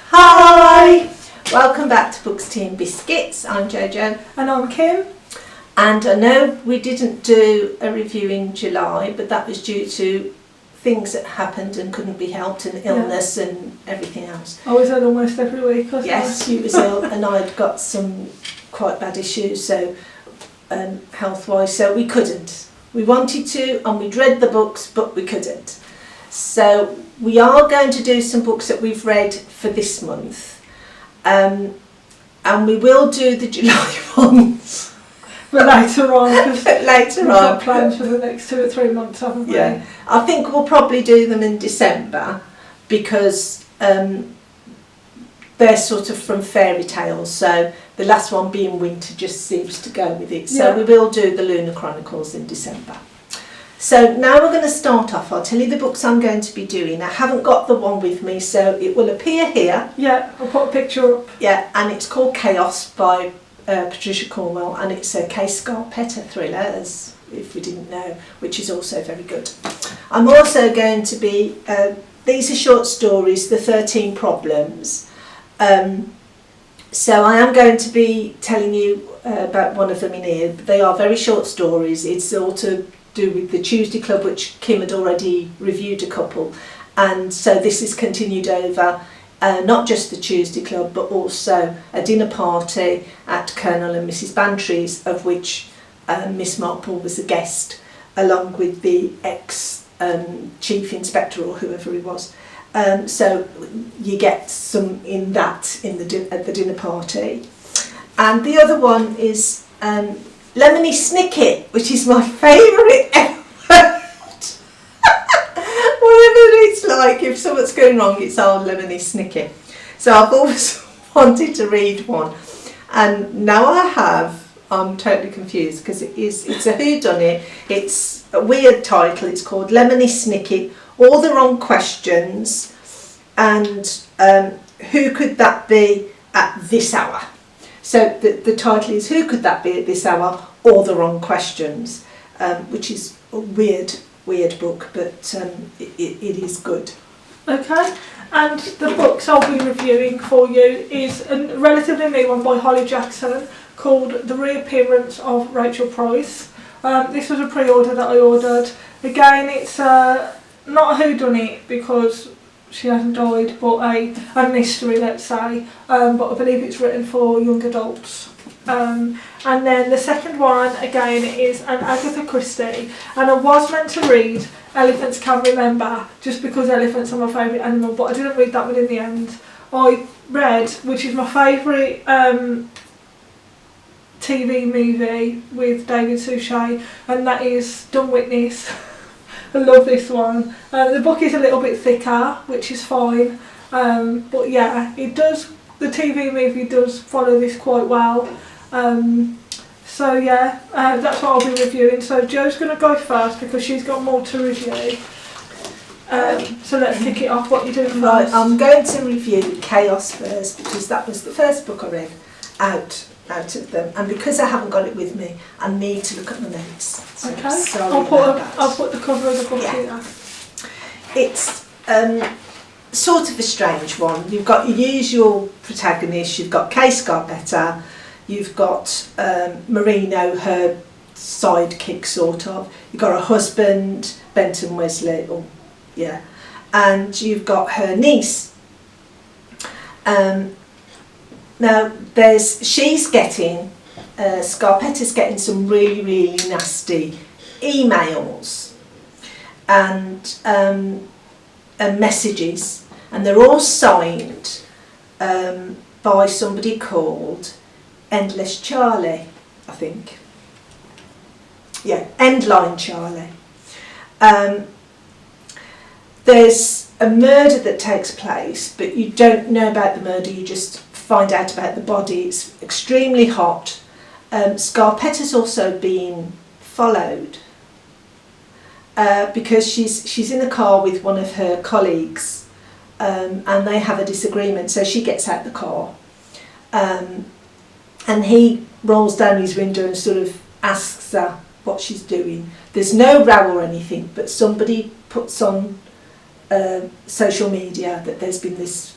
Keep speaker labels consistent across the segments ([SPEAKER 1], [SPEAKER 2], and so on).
[SPEAKER 1] Hi! Welcome back to Books, Tea and Biscuits. I'm Jojo.
[SPEAKER 2] And I'm Kim.
[SPEAKER 1] And I know we didn't do a review in July, but that was due to things that happened and couldn't be helped, and illness and everything else.
[SPEAKER 2] I was ill almost every week, wasn't I?
[SPEAKER 1] Yes, you was ill and I'd got some quite bad issues, so health-wise, so we couldn't. We wanted to and we'd read the books, but we couldn't. So we are going to do some books that we've read for this month, and we will do the July ones.
[SPEAKER 2] But later on, because
[SPEAKER 1] we've
[SPEAKER 2] got plans for the next 2 or 3 months, haven't we?
[SPEAKER 1] Yeah, I think we'll probably do them in December because they're sort of from fairy tales, so the last one being winter just seems to go with it. So we will do the Lunar Chronicles in December. So now we're going to start off. I'll tell you the books I'm going to be doing. I haven't got the one with me, so it will appear here.
[SPEAKER 2] Yeah, I'll put a picture up.
[SPEAKER 1] Yeah, and it's called Chaos by Patricia Cornwell, and it's a Kay Scarpetta thriller, as if we didn't know, which is also very good. I'm also going to be, these are short stories, the 13 Problems. So I am going to be telling you about one of them in here. They are very short stories. It's all to do with the Tuesday Club, which Kim had already reviewed a couple, and so this is continued over not just the Tuesday Club, but also a dinner party at Colonel and Mrs Bantry's, of which Miss Marple was a guest, along with the ex-chief inspector or whoever he was. So you get some in that at the dinner party. And the other one is Lemony Snicket, which is my favourite ever. Whatever it's like, if something's going wrong, it's old Lemony Snicket. So I've always wanted to read one, and now I have. I'm totally confused because it's a whodunit. It's a weird title. It's called Lemony Snicket, All the Wrong Questions, and Who Could That Be at This Hour? So the title is Who Could That Be at This Hour? All the Wrong Questions, which is a weird book, but it is good.
[SPEAKER 2] Okay, and the books I'll be reviewing for you is a relatively new one by Holly Jackson called The Reappearance of Rachel Price. This was a pre-order that I ordered. Again, it's not a whodunit because she hasn't died, but a mystery, let's say, but I believe it's written for young adults. And then the second one, again, is an Agatha Christie, and I was meant to read Elephants Can Remember, just because elephants are my favourite animal, but I didn't read that one in the end. I read, which is my favourite TV movie with David Suchet, and that is Dumb Witness. I love this one. The book is a little bit thicker, which is fine, but yeah, it does. The TV movie does follow this quite well. So yeah, that's what I'll be reviewing. So Jo's going to go first because she's got more to review. So let's kick it off. What are you doing first?
[SPEAKER 1] Right, I'm going to review Chaos first because that was the first book I read out of them, and because I haven't got it with me, I need to look at my notes. So
[SPEAKER 2] okay, I'll put the cover of the book here.
[SPEAKER 1] It's sort of a strange one. You've got your usual protagonist. You've got Kay Scarpetta. You've got Marino, her sidekick, sort of. You've got her husband, Benton Wesley, and you've got her niece. Now, she's getting, Scarpetta's getting some really, really nasty emails and messages, and they're all signed by somebody called Endless Charlie, I think. Yeah, Endline Charlie. There's a murder that takes place, but you don't know about the murder, you just find out about the body. It's extremely hot. Scarpetta's also being followed because she's in a car with one of her colleagues, and they have a disagreement, so she gets out the car. And he rolls down his window and sort of asks her what she's doing. There's no row or anything, but somebody puts on social media that there's been this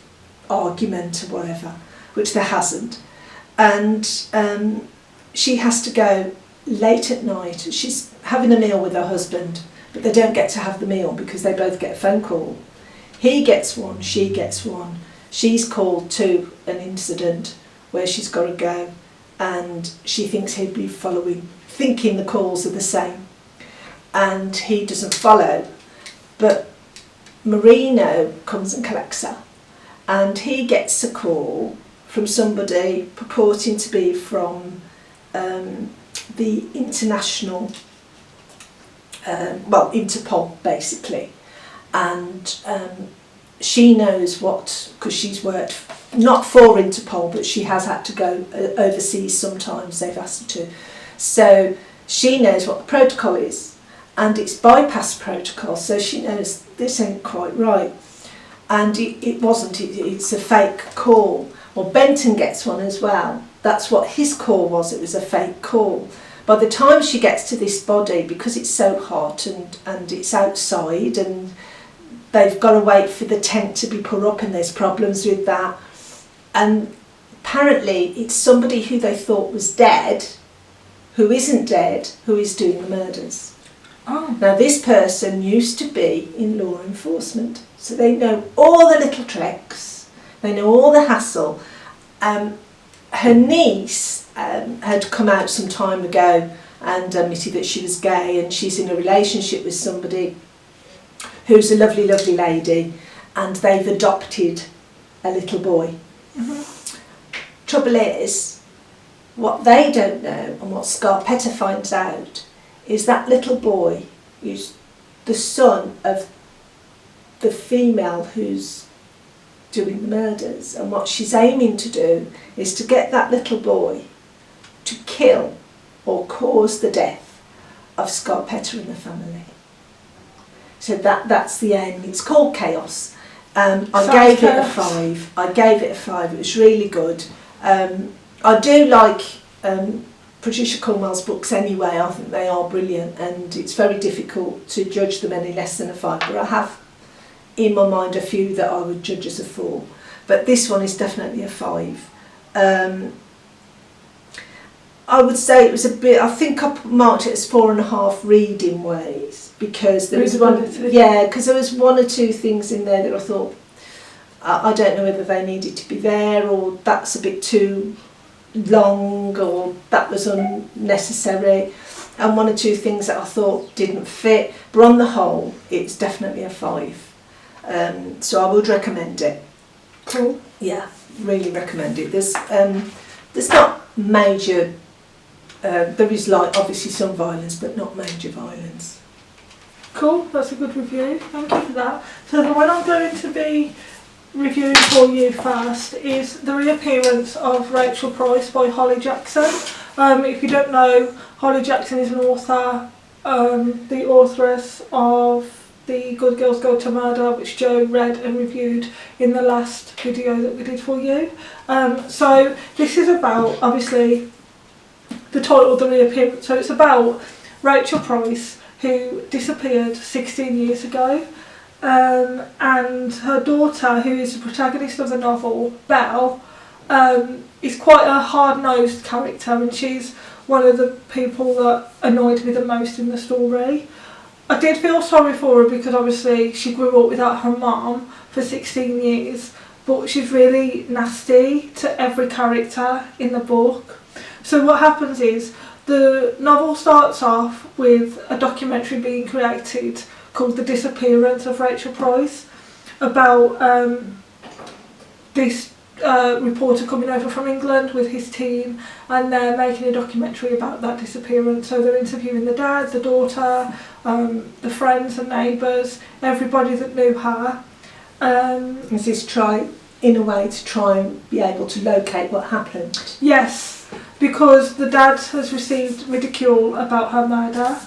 [SPEAKER 1] argument or whatever, which there hasn't. And she has to go late at night. She's having a meal with her husband, but they don't get to have the meal because they both get a phone call. He gets one, she gets one. She's called to an incident where she's got to go, and she thinks he'd be following, thinking the calls are the same, and he doesn't follow. But Marino comes and collects her, and he gets a call from somebody purporting to be from the international, Interpol basically, and she knows what, because she's worked not for Interpol, but she has had to go overseas sometimes, they've asked her to. So she knows what the protocol is, and it's bypass protocol, so she knows this ain't quite right. And it wasn't, it's a fake call. Well, Benton gets one as well. That's what his call was, it was a fake call. By the time she gets to this body, because it's so hot and it's outside and they've got to wait for the tent to be put up and there's problems with that. And apparently it's somebody who they thought was dead, who isn't dead, who is doing the murders.
[SPEAKER 2] Oh.
[SPEAKER 1] Now this person used to be in law enforcement, so they know all the little tricks, they know all the hassle. Her niece had come out some time ago and admitted that she was gay, and she's in a relationship with somebody who's a lovely, lovely lady, and they've adopted a little boy. Mm-hmm. Trouble is, what they don't know and what Scarpetta finds out is that little boy is the son of the female who's doing the murders, and what she's aiming to do is to get that little boy to kill or cause the death of Scarpetta and the family. So that's the aim. It's called Chaos. I gave it a 5. It was really good. I do like Patricia Cornwell's books anyway. I think they are brilliant, and it's very difficult to judge them any less than a 5, but I have in my mind a few that I would judge as a 4, but this one is definitely a 5. I would say it was a bit, I think I marked it as 4.5 reading ways, because there was one or two things in there that I thought, I don't know whether they needed to be there, or that's a bit too long, or that was unnecessary, and one or two things that I thought didn't fit, but on the whole it's definitely a 5. So I would recommend it.
[SPEAKER 2] Cool.
[SPEAKER 1] Yeah, really recommend it. There's not major, there is like obviously some violence, but not major violence.
[SPEAKER 2] Cool, that's a good review, thank you for that. So the one I'm going to be reviewing for you first is The Reappearance of Rachel Price by Holly Jackson. If you don't know, Holly Jackson is an author, the authoress of The Good Girls Go to Murder, which Joe read and reviewed in the last video that we did for you. So this is about, obviously, the title, The Reappearance. So it's about Rachel Price, who disappeared 16 years ago, and her daughter, who is the protagonist of the novel, Belle, is quite a hard-nosed character, and she's one of the people that annoyed me the most in the story. I did feel sorry for her because obviously she grew up without her mum for 16 years, but she's really nasty to every character in the book. So what happens is, the novel starts off with a documentary being created called The Disappearance of Rachel Price, about this reporter coming over from England with his team, and they're making a documentary about that disappearance. So they're interviewing the dad, the daughter, the friends and neighbours, everybody that knew her.
[SPEAKER 1] Is this in a way to try and be able to locate what happened?
[SPEAKER 2] Yes, because the dad has received ridicule about her murder.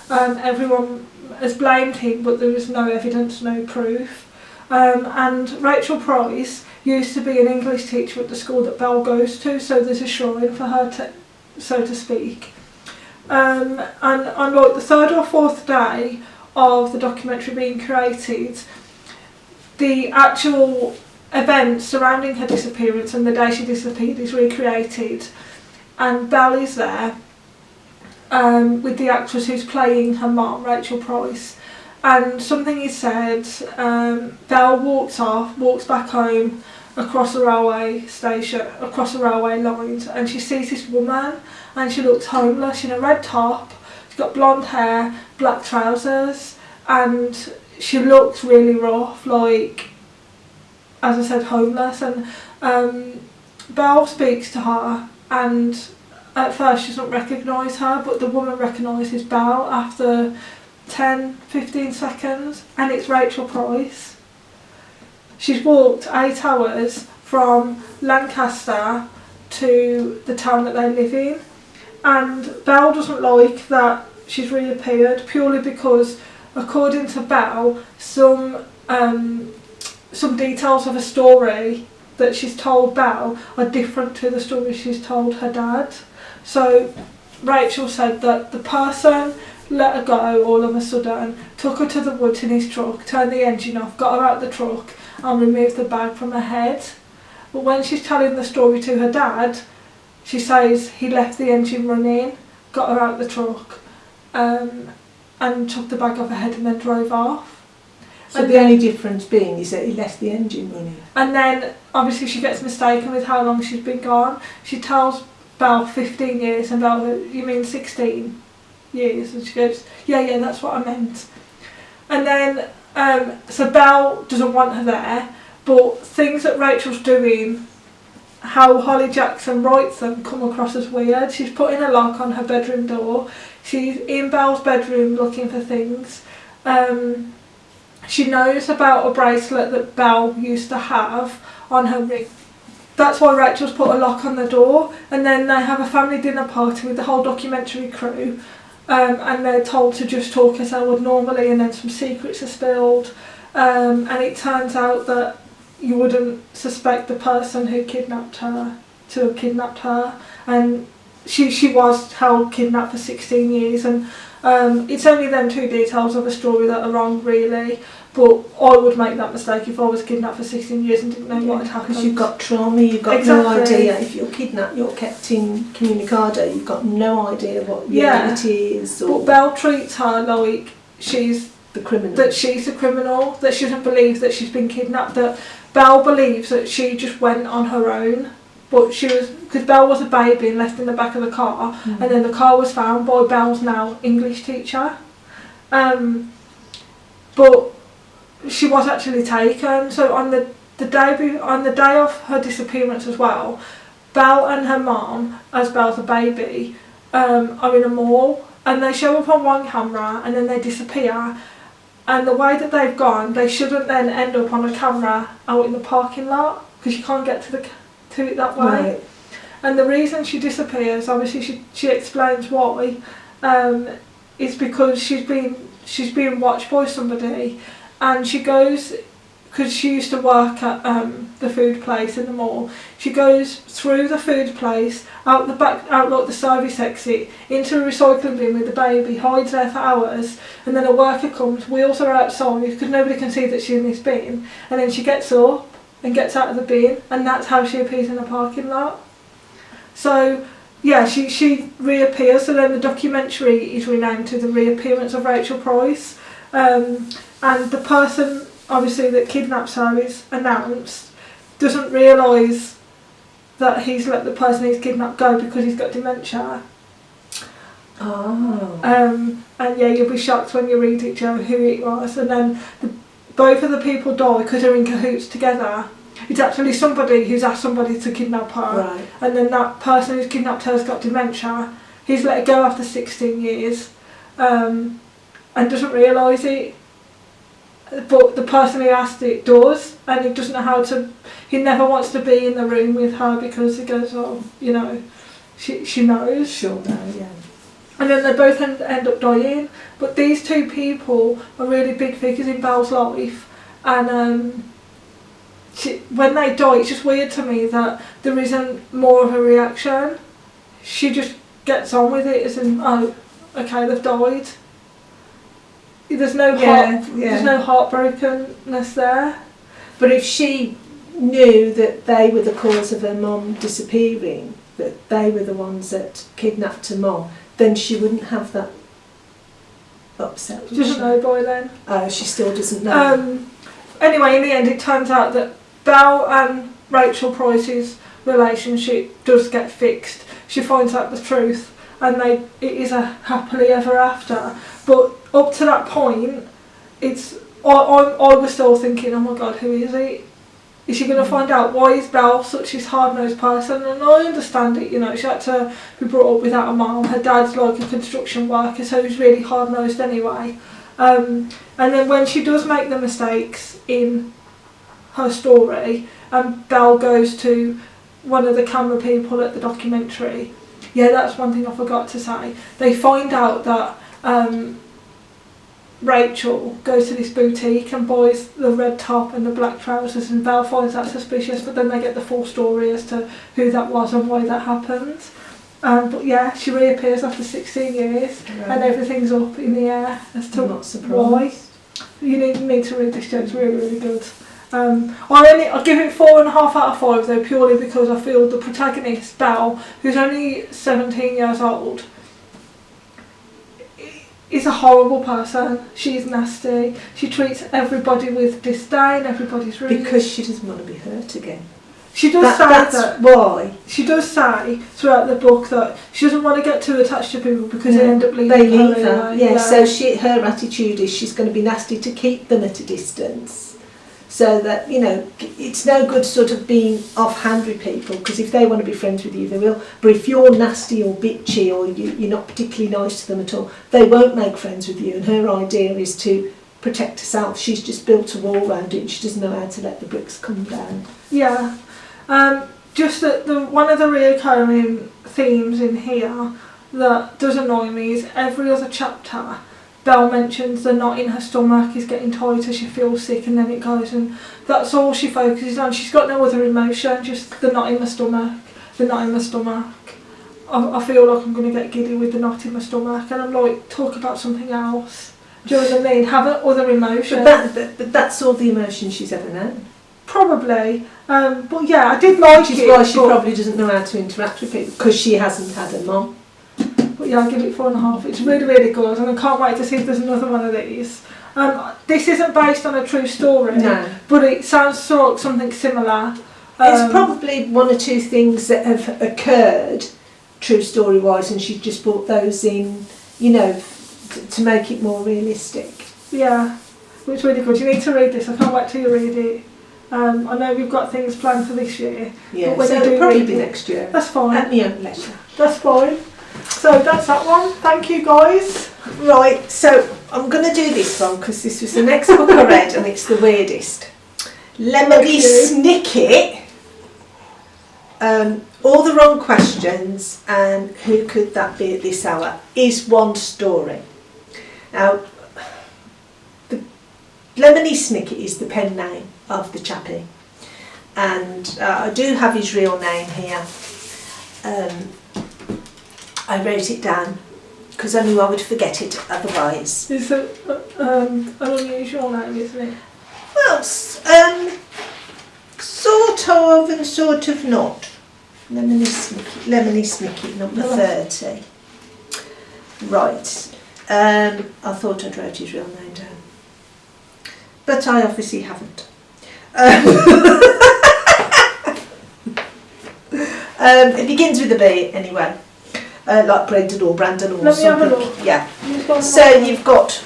[SPEAKER 2] Everyone has blamed him, but there is no evidence, no proof. And Rachel Price used to be an English teacher at the school that Belle goes to, so there's a shrine for her, so to speak. And on like the 3rd or 4th day of the documentary being created, the actual events surrounding her disappearance and the day she disappeared is recreated, and Belle is there with the actress who's playing her mum, Rachel Price, and something is said. Belle walks back home across the railway station, across the railway lines, and she sees this woman, and she looks homeless in a red top. She's got blonde hair, black trousers, and she looks really rough, like, as I said, homeless. And Belle speaks to her, and at first she doesn't recognise her, but the woman recognises Belle after 10-15 seconds, and it's Rachel Price. She's walked 8 hours from Lancaster to the town that they live in, and Belle doesn't like that she's reappeared, purely because, according to Belle, some details of a story that she's told Belle are different to the story she's told her dad. So Rachel said that the person let her go all of a sudden, took her to the woods in his truck, turned the engine off, got her out the truck and removed the bag from her head. But when she's telling the story to her dad, she says he left the engine running, got her out the truck, and took the bag off her head and then drove off.
[SPEAKER 1] So the only difference being is that he left the engine running.
[SPEAKER 2] And then obviously she gets mistaken with how long she's been gone. She tells Belle 15 years, and Belle goes, "You mean 16 years?" And she goes, yeah, that's what I meant. And then so Belle doesn't want her there, but things that Rachel's doing, how Holly Jackson writes them, come across as weird. She's putting a lock on her bedroom door. She's in Belle's bedroom looking for things. She knows about a bracelet that Belle used to have on her ring. That's why Rachel's put a lock on the door. And then they have a family dinner party with the whole documentary crew, and they're told to just talk as they would normally, and then some secrets are spilled, and it turns out that you wouldn't suspect the person who kidnapped her to have kidnapped her, and she was held kidnapped for 16 years, and it's only them 2 details of a story that are wrong, really. But I would make that mistake if I was kidnapped for 16 years and didn't know what had happened.
[SPEAKER 1] Because you've got trauma, you've got no idea. If you're kidnapped, you're kept incommunicado, you've got no idea what reality is. Or
[SPEAKER 2] but Belle treats her like she's
[SPEAKER 1] the criminal.
[SPEAKER 2] That she's a criminal, that she doesn't believe that she's been kidnapped, that Belle believes that she just went on her own. But she was, because Belle was a baby and left in the back of the car, and then the car was found by Belle's now English teacher. But she was actually taken. So on the day of her disappearance as well, Belle and her mum, as Belle's a baby, are in a mall, and they show up on one camera and then they disappear. And the way that they've gone, they shouldn't then end up on a camera out in the parking lot, because you can't get to it that way. Right. And the reason she disappears, obviously she explains why, is because she's being watched by somebody. And she goes, because she used to work at the food place in the mall, she goes through the food place, out like the service exit, into a recycling bin with the baby, hides there for hours, and then a worker comes, wheels her outside, because nobody can see that she's in this bin, and then she gets up and gets out of the bin, and that's how she appears in a parking lot. So yeah, she reappears, so then the documentary is renamed to The Reappearance of Rachel Price. And the person, obviously, that kidnaps her is announced, doesn't realise that he's let the person he's kidnapped go because he's got dementia.
[SPEAKER 1] Oh.
[SPEAKER 2] And yeah, you'll be shocked when you read it, Joe, who it was. And then both of the people die because they're in cahoots together. It's actually somebody who's asked somebody to kidnap her.
[SPEAKER 1] Right.
[SPEAKER 2] And then that person who's kidnapped her has got dementia. He's let her go after 16 years and doesn't realise it. But the person who asked it does, and he doesn't know how to. He never wants to be in the room with her because he goes, oh, you know, she knows.
[SPEAKER 1] She'll know, yeah.
[SPEAKER 2] And then they both end up dying. But these 2 people are really big figures in Belle's life, and when they die, it's just weird to me that there isn't more of a reaction. She just gets on with it, as in, oh, okay, they've died. There's no there's no heartbrokenness there.
[SPEAKER 1] But if she knew that they were the cause of her mum disappearing, that they were the ones that kidnapped her mum, then she wouldn't have that upset.
[SPEAKER 2] She doesn't know by then.
[SPEAKER 1] Oh, she still doesn't know.
[SPEAKER 2] Anyway, in the end, it turns out that Belle and Rachel Price's relationship does get fixed. She finds out the truth, and it is a happily ever after. But up to that point, I was still thinking, oh my God, who is he? Is she going to find out? Why is Belle such a hard-nosed person? And I understand it, she had to be brought up without a mum. Her dad's like a construction worker, so he's really hard-nosed anyway. And then when she does make the mistakes in her story, and Belle goes to one of the camera people at the documentary, that's one thing I forgot to say. They find out that Rachel goes to this boutique and buys the red top and the black trousers, and Belle finds that suspicious, but then they get the full story as to who that was and why that happened. But she reappears after 16 years, and everything's up in the air as to why. You need to read this, Jo. It's really, really good. I'll give it 4.5 out of 5 though, purely because I feel the protagonist, Belle, who's only 17 years old, is a horrible person. She's nasty. She treats everybody with disdain. Everybody's rude.
[SPEAKER 1] Because she doesn't want to be hurt again.
[SPEAKER 2] She does
[SPEAKER 1] that's why.
[SPEAKER 2] She does say throughout the book that she doesn't want to get too attached to people because they end up leaving
[SPEAKER 1] They leave her.
[SPEAKER 2] Anyway.
[SPEAKER 1] So her attitude is she's going to be nasty to keep them at a distance. So that, it's no good sort of being offhand with people, because if they want to be friends with you, they will. But if you're nasty or bitchy or you're not particularly nice to them at all, they won't make friends with you. And her idea is to protect herself. She's just built a wall around it and she doesn't know how to let the bricks come down.
[SPEAKER 2] Yeah. Just that one of the recurring themes in here that does annoy me is every other chapter Belle mentions the knot in her stomach is getting tighter, she feels sick, and then it goes, and that's all she focuses on. She's got no other emotion, just the knot in my stomach, the knot in my stomach. I feel like I'm going to get giddy with the knot in my stomach, and I'm like, talk about something else. Do you know what I mean? Have other emotion.
[SPEAKER 1] But that's all the emotion she's ever known.
[SPEAKER 2] Probably. But I did like it.
[SPEAKER 1] Which is why she probably doesn't know how to interact with people, because she hasn't had a mum. But
[SPEAKER 2] I'll give it 4.5. It's really, really good, and I can't wait to see if there's another one of these. This isn't based on a true story, but it sounds like something similar.
[SPEAKER 1] It's probably one or two things that have occurred, true story-wise, and she's just brought those in, to make it more realistic.
[SPEAKER 2] Yeah, it's really good. You need to read this. I can't wait till you read it. I know we've got things planned for this year.
[SPEAKER 1] Yeah, but so it'll probably be next year.
[SPEAKER 2] That's fine.
[SPEAKER 1] At my own leisure.
[SPEAKER 2] That's fine. So that's that one. Thank you, guys.
[SPEAKER 1] Right, so I'm going to do this one because this was the next book I read and it's the weirdest. Lemony Snicket. All the Wrong Questions and Who Could That Be at This Hour is one story. Now, Lemony Snicket is the pen name of the chappie, and I do have his real name here. I wrote it down because I knew I would forget it otherwise.
[SPEAKER 2] It's an unusual name, isn't it?
[SPEAKER 1] Well, sort of and sort of not. Lemony Snicket, number 30. Right. I thought I'd wrote his real name down, but I obviously haven't. It begins with a B anyway, like Brendan or Brandon or something.
[SPEAKER 2] Have a look.
[SPEAKER 1] Yeah. So you've got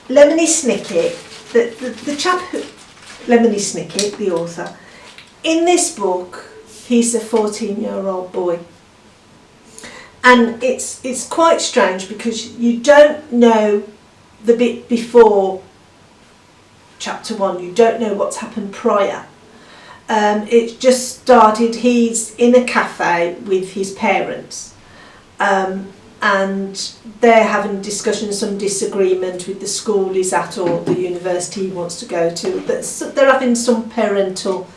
[SPEAKER 1] Lemony Snicket, the chap who, Lemony Snicket, the author. In this book, he's a 14-year-old boy. And it's quite strange because you don't know the bit before chapter 1, you don't know what's happened prior. It just started, he's in a cafe with his parents and they're having discussion, some disagreement with the school he's at or the university he wants to go to. They're having some parental...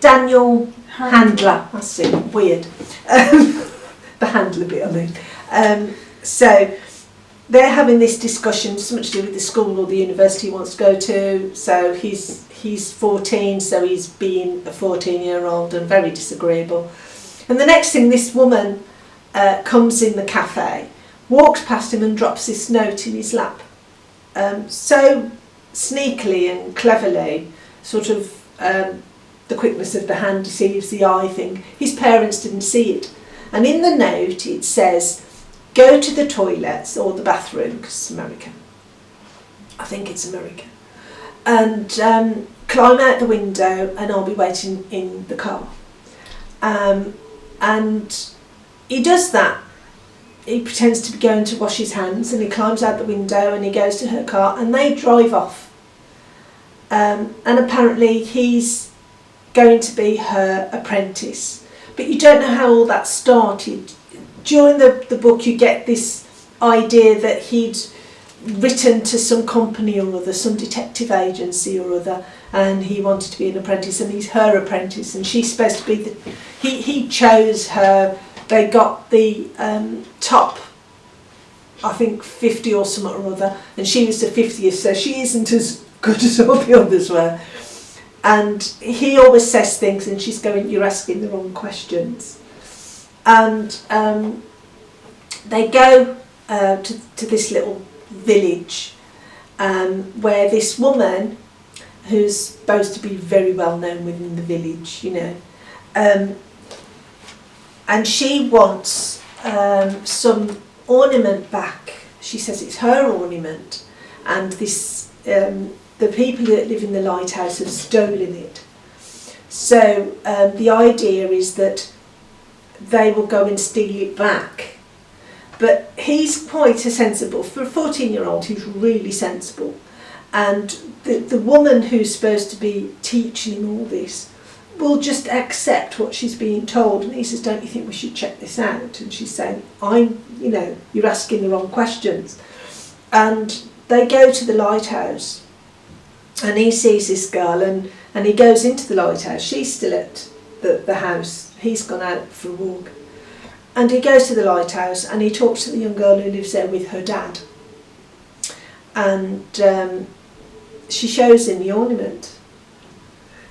[SPEAKER 1] Daniel Handler, that's it, weird. The handler bit, I mean. So they're having this discussion, something to do with the school or the university he wants to go to. So he's 14, so he's being a 14-year-old and very disagreeable. And the next thing, this woman comes in the cafe, walks past him and drops this note in his lap. So sneakily and cleverly, sort of the quickness of the hand deceives the eye thing. His parents didn't see it. And in the note it says, go to the toilets or the bathroom, because it's American. I think it's American. And climb out the window and I'll be waiting in the car. And he does that. He pretends to be going to wash his hands and he climbs out the window and he goes to her car and they drive off. And apparently he's going to be her apprentice. But you don't know how all that started. During the book you get this idea that he'd written to some company or other, some detective agency or other, and he wanted to be an apprentice and he's her apprentice and she's supposed to be he chose her. They got the top, I think 50 or something or other, and she was the 50th, so she isn't as good as all the others were. And he always says things and she's going, you're asking the wrong questions. And they go to this little village where this woman, who's supposed to be very well known within the village, you know, and she wants some ornament back. She says it's her ornament, and this the people that live in the lighthouse have stolen it. So the idea is that they will go and steal it back. But he's quite a sensible, for a 14-year-old, he's really sensible. And the woman who's supposed to be teaching him all this will just accept what she's being told. And he says, don't you think we should check this out? And she's saying, you're asking the wrong questions. And they go to the lighthouse and he sees this girl and he goes into the lighthouse. She's still at the house. He's gone out for a walk. And he goes to the lighthouse and he talks to the young girl who lives there with her dad. And she shows him the ornament.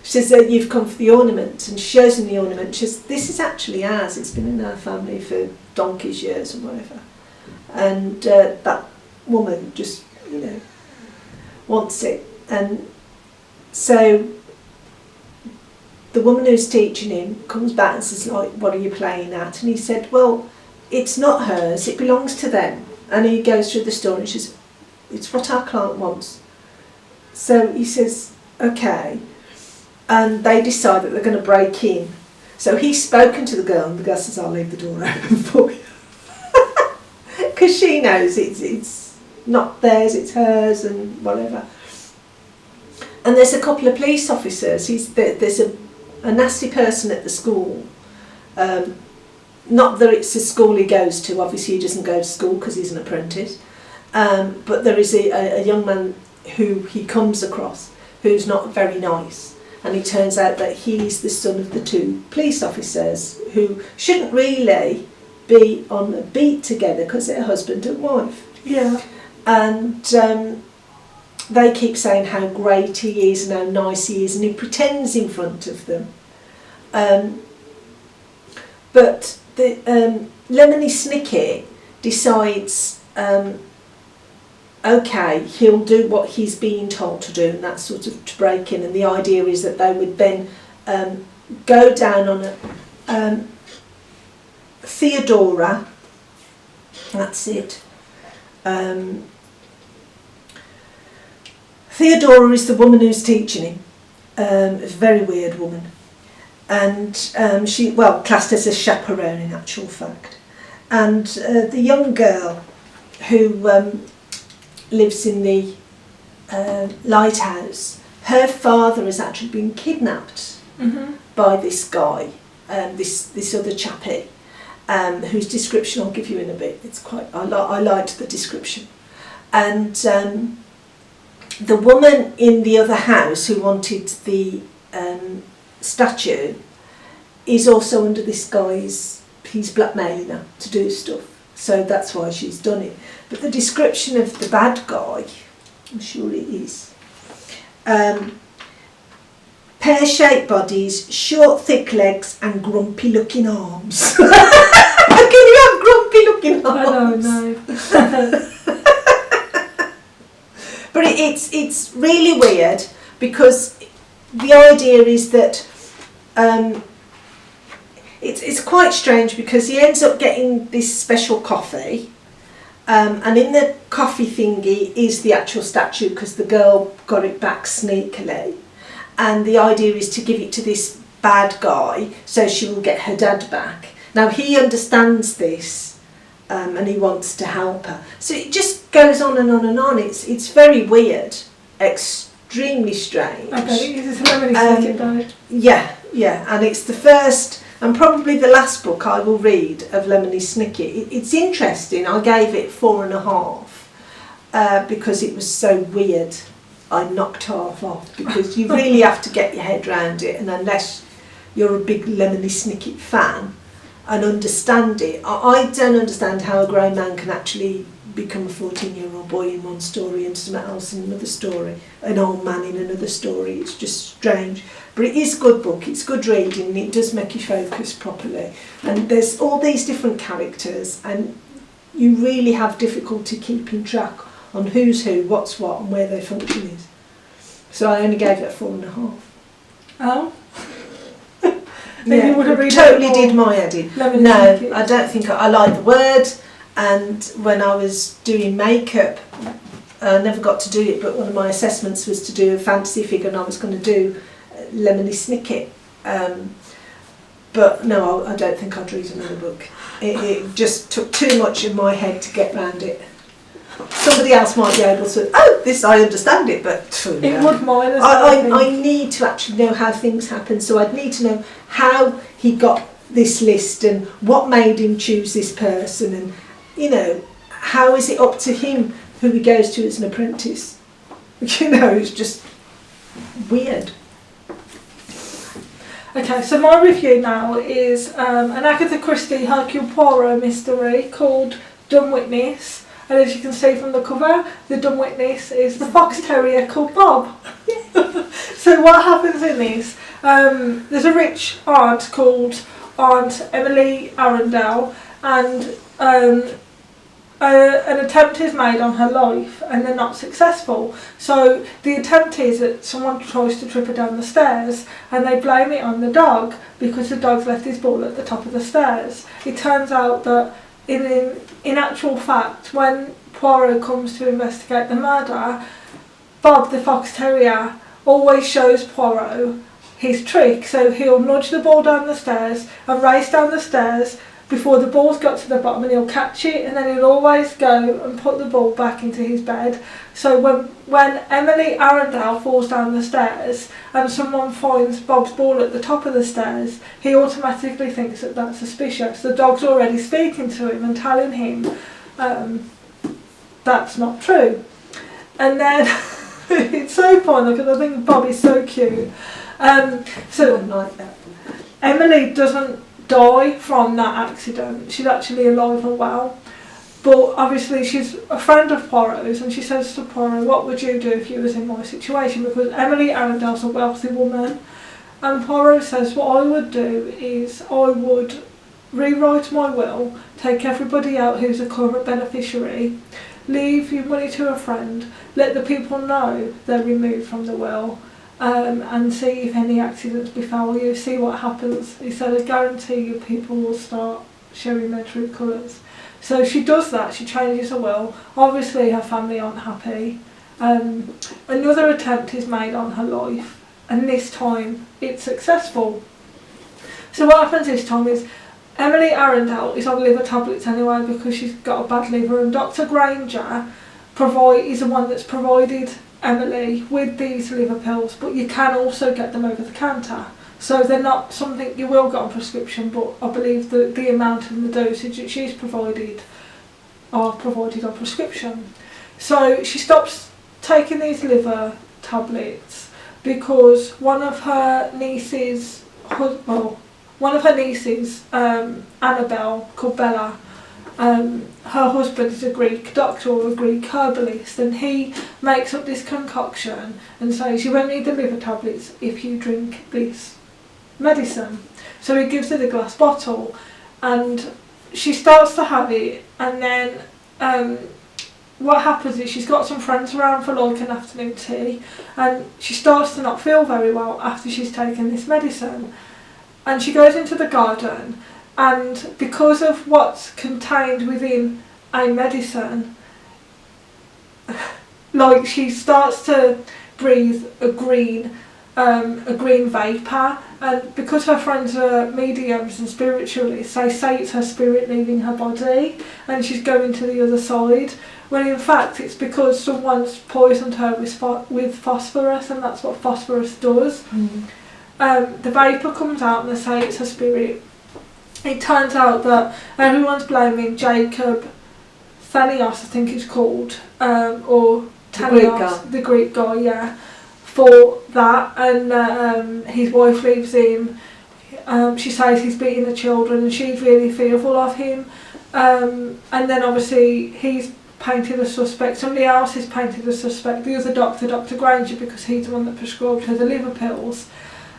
[SPEAKER 1] She says, you've come for the ornament. And she shows him the ornament. She says, this is actually ours. It's been in our family for donkey's years or whatever. And that woman just, wants it. And so the woman who's teaching him comes back and says, like, what are you playing at? And he said, well, it's not hers, it belongs to them. And he goes through the story and she says, it's what our client wants. So he says, okay. And they decide that they're going to break in. So he's spoken to the girl and the girl says, I'll leave the door open for you. Because she knows it's not theirs, it's hers and whatever. And there's a couple of police officers. There's a nasty person at the school. Not that it's a school he goes to. Obviously he doesn't go to school because he's an apprentice. But there is a young man who he comes across who's not very nice. And it turns out that he's the son of the two police officers who shouldn't really be on a beat together because they're husband and wife.
[SPEAKER 2] Yeah.
[SPEAKER 1] And they keep saying how great he is and how nice he is, and he pretends in front of them. But the Lemony Snicket decides, okay, he'll do what he's being told to do, and that's sort of to break in. And the idea is that they would then go down on a Theodora, that's it. Theodora is the woman who's teaching him, a very weird woman, and she, well, classed as a chaperone in actual fact. And the young girl who lives in the lighthouse, her father has actually been kidnapped by this guy, this other chappie, whose description I'll give you in a bit. It's quite, I liked the description. And the woman in the other house who wanted the statue is also under this guy's, he's blackmailing her to do stuff. So that's why she's done it. But the description of the bad guy, I'm sure it is, pear-shaped bodies, short thick legs and grumpy looking arms. How can you have grumpy looking arms?
[SPEAKER 2] I don't know.
[SPEAKER 1] But it's really weird, because the idea is that it's quite strange, because he ends up getting this special coffee, and in the coffee thingy is the actual statue, because the girl got it back sneakily, and the idea is to give it to this bad guy so she will get her dad back. Now he understands this, and he wants to help her. So it just goes on and on and on. It's very weird, extremely strange.
[SPEAKER 2] Okay, is this Lemony Snicket died?
[SPEAKER 1] Yeah, and it's the first and probably the last book I will read of Lemony Snicket. It's interesting. I gave it 4.5 because it was so weird. I knocked half off, because you really have to get your head around it, and unless you're a big Lemony Snicket fan and understand it, I don't understand how a grown man can actually become a 14-year-old boy in one story and something else in another story, an old man in another story. It's just strange. But it is a good book, it's good reading, and it does make you focus properly. And there's all these different characters, and you really have difficulty keeping track on who's who, what's what, and where their function is. So I only gave it 4.5.
[SPEAKER 2] Oh?
[SPEAKER 1] Yeah,
[SPEAKER 2] you would have
[SPEAKER 1] totally did my head in.
[SPEAKER 2] Lemony
[SPEAKER 1] No,
[SPEAKER 2] Snicket.
[SPEAKER 1] I don't think I like the word. And when I was doing makeup, I never got to do it, but one of my assessments was to do a fantasy figure, and I was going to do Lemony Snicket. But no, I don't think I'd read another book. It just took too much in my head to get round it. Somebody else might be able to, this I understand it, but
[SPEAKER 2] It would mine as well.
[SPEAKER 1] I need to actually know how things happen, so I'd need to know how he got this list and what made him choose this person, and how is it up to him who he goes to as an apprentice. It's just weird.
[SPEAKER 2] Okay, so my review now is an Agatha Christie Hercule Poirot mystery called Dumb Witness. And as you can see from the cover, the dumb witness is the fox terrier called Bob. So what happens in this? There's a rich aunt called Aunt Emily Arundel, and an attempt is made on her life, and they're not successful. So the attempt is that someone tries to trip her down the stairs, and they blame it on the dog, because the dog's left his ball at the top of the stairs. It turns out that in actual fact, when Poirot comes to investigate the murder, Bob the fox terrier always shows Poirot his trick. So he'll nudge the ball down the stairs and race down the stairs before the ball's got to the bottom, and he'll catch it, and then he'll always go and put the ball back into his bed. So when Emily Arundel falls down the stairs and someone finds Bob's ball at the top of the stairs, he automatically thinks that that's suspicious. The dog's already speaking to him and telling him that's not true. And then it's so funny, because I think Bob is so cute. So
[SPEAKER 1] Like that.
[SPEAKER 2] Emily doesn't die from that accident. She's actually alive and well. But obviously she's a friend of Poirot's, and she says to Poirot, what would you do if you was in my situation? Because Emily Arundel's a wealthy woman. And Poirot says, what I would do is I would rewrite my will, take everybody out who's a current beneficiary, leave your money to a friend, let the people know they're removed from the will, and see if any accidents befell you, see what happens. He said, I guarantee you people will start showing their true colours. So she does that, she changes her will. Obviously her family aren't happy. Another attempt is made on her life, and this time it's successful. So what happens this time is Emily Arundel is on liver tablets anyway, because she's got a bad liver, and Dr. Granger is the one that's provided Emily with these liver pills, but you can also get them over the counter. So they're not something you will get on prescription, but I believe the amount and the dosage that she's provided are provided on prescription. So she stops taking these liver tablets because one of her nieces, Annabelle, called Bella, her husband is a Greek doctor or a Greek herbalist, and he makes up this concoction and says you won't need the liver tablets if you drink this medicine. So he gives her the glass bottle, and she starts to have it, and then what happens is she's got some friends around for like an afternoon tea, and she starts to not feel very well after she's taken this medicine, and she goes into the garden, and because of what's contained within a medicine, like she starts to breathe a green vapour, and because her friends are mediums and spiritualists, they say it's her spirit leaving her body and she's going to the other side, when in fact it's because someone's poisoned her with phosphorus, and that's what phosphorus does. The vapour comes out and they say it's her spirit. It turns out that everyone's blaming Jacob Thanios, I think it's called, or Thanios, the Greek guy, yeah, for that, and his wife leaves him. She says he's beating the children and she's really fearful of him, and then obviously he's painted as suspect, somebody else is painted as suspect, the other doctor, Dr. Granger, because he's the one that prescribed her the liver pills.